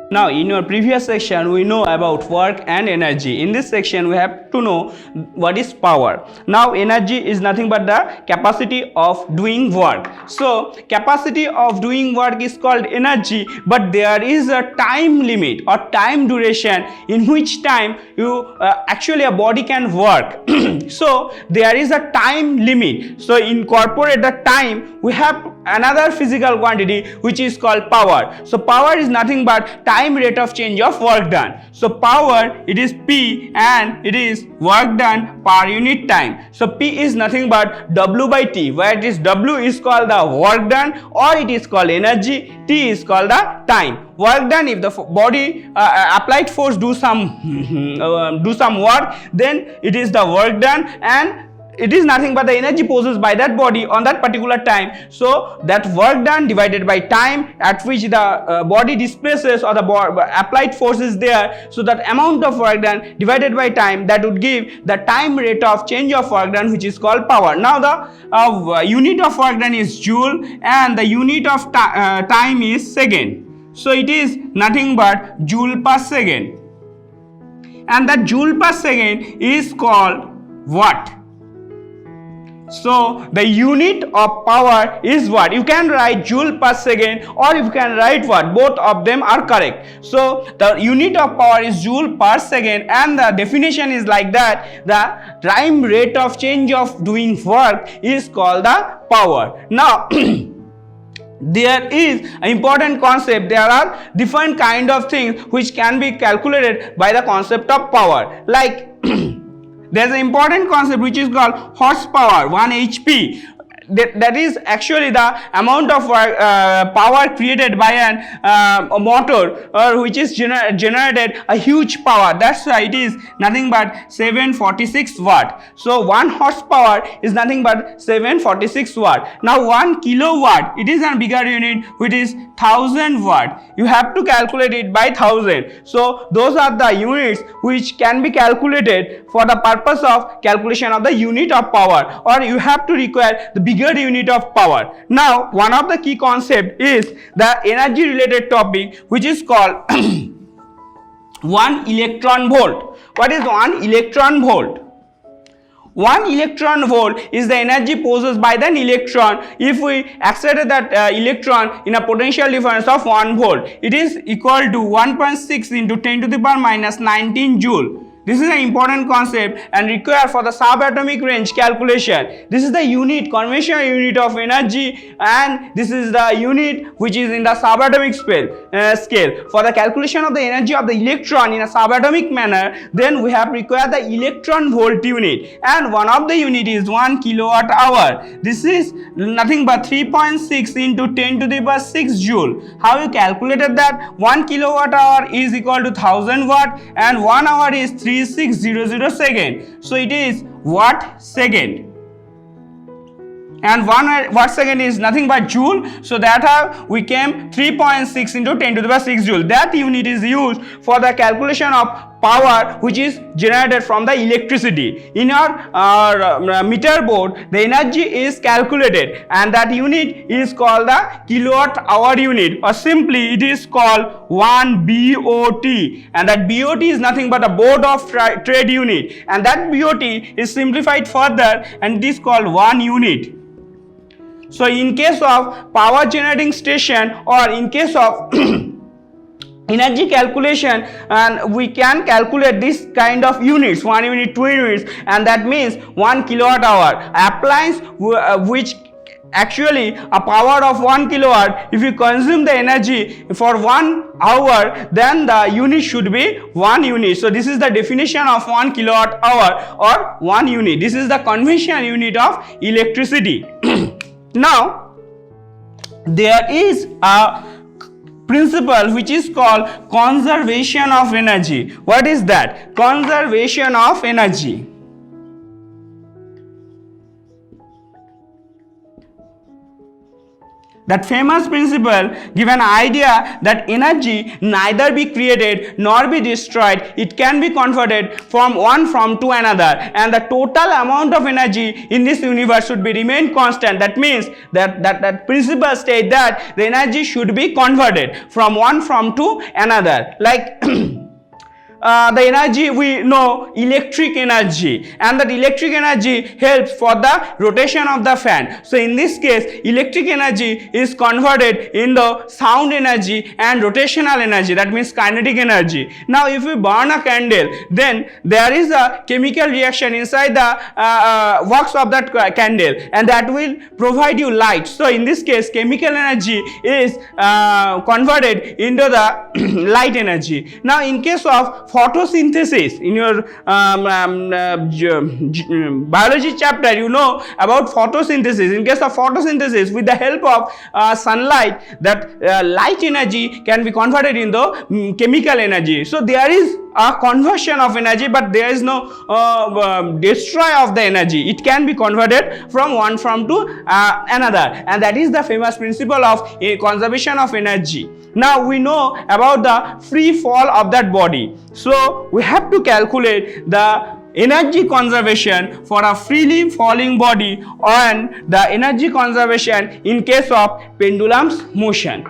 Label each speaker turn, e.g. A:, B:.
A: Now, in your previous section, we know about work and energy. In this section, we have to know what is power. Now, energy is nothing but the capacity of doing work. So, capacity of doing work is called energy, but there is a time limit or time duration in which time you actually a body can work. So, there is a time limit. So, incorporate the time, we have another physical quantity which is called power. So, power is nothing but time rate of change of work done. So power, it is P and it is work done per unit time. So P is nothing but W by T, where it is W is called the work done or it is called energy, T is called the time. Work done, if the body applied force do some work, then it is the work done, and it is nothing but the energy possessed by that body on that particular time. So that work done divided by time at which the body displaces or the applied force is there, so that amount of work done divided by time, that would give the time rate of change of work done, which is called power. Now the unit of work done is joule and the unit of time is second. So it is nothing but joule per second, and that joule per second is called watt. So the unit of power is watt. You can write joule per second or you can write watt. Both of them are correct. So the unit of power is joule per second, and the definition is like that: the time rate of change of doing work is called the power. Now there is an important concept. There are different kind of things which can be calculated by the concept of power. Like there's an important concept which is called horsepower, 1 HP. That is actually the amount of power created by a motor, or which is generated a huge power. That's why it is nothing but 746 watt. So 1 horsepower is nothing but 746 watt. Now 1 kilowatt, it is a bigger unit, which is 1000 watt. You have to calculate it by 1000. So those are the units which can be calculated for the purpose of calculation of the unit of power, or you have to require the bigger unit of power. Now one of the key concept is the energy related topic, which is called 1 electron volt. What is 1 electron volt? 1 electron volt is the energy possessed by the electron. If we accelerate that electron in a potential difference of 1 volt, it is equal to 1.6 into 10 to the power minus 19 joule. This is an important concept and required for the subatomic range calculation. This is the unit, conventional unit of energy, and this is the unit which is in the subatomic scale. For the calculation of the energy of the electron in a subatomic manner, then we have required the electron volt unit, and one of the unit is 1 kilowatt hour. This is nothing but 3.6 into 10 to the power 6 joule. How you calculated that? 1 kilowatt hour is equal to 1000 watt and 1 hour is 3600 second. So it is watt second, and 1 watt second is nothing but joule. So that how we came 3.6 into 10 to the power 6 joule. That unit is used for the calculation of power which is generated from the electricity. In our meter board, the energy is calculated, and that unit is called the kilowatt hour unit, or simply it is called 1 BOT, and that BOT is nothing but a board of trade unit, and that BOT is simplified further and it is called 1 unit. So in case of power generating station, or in case of energy calculation, and we can calculate this kind of units, 1 unit, 2 units, and that means 1 kilowatt hour. Appliance which actually a power of 1 kilowatt, if you consume the energy for 1 hour, then the unit should be 1 unit. So this is the definition of 1 kilowatt hour or 1 unit. This is the conventional unit of electricity. Now there is a principle which is called conservation of energy. What is that? Conservation of energy. That famous principle give an idea that energy neither be created nor be destroyed. It can be converted from to another, and the total amount of energy in this universe should be remain constant. That means that principle state that the energy should be converted from to another. Like the energy we know electric energy, and that electric energy helps for the rotation of the fan. So in this case electric energy is converted in the sound energy and rotational energy, that means kinetic energy. Now if we burn a candle, then there is a chemical reaction inside the wax of that candle, and that will provide you light. So in this case chemical energy is converted into the light energy. Now in case of photosynthesis, in your biology chapter you know about photosynthesis. In case of photosynthesis, with the help of sunlight, that light energy can be converted into chemical energy. So there is a conversion of energy, but there is no destroy of the energy. It can be converted from to another, and that is the famous principle of conservation of energy. Now we know about the free fall of that body. So we have to calculate the energy conservation for a freely falling body and the energy conservation in case of pendulum's motion.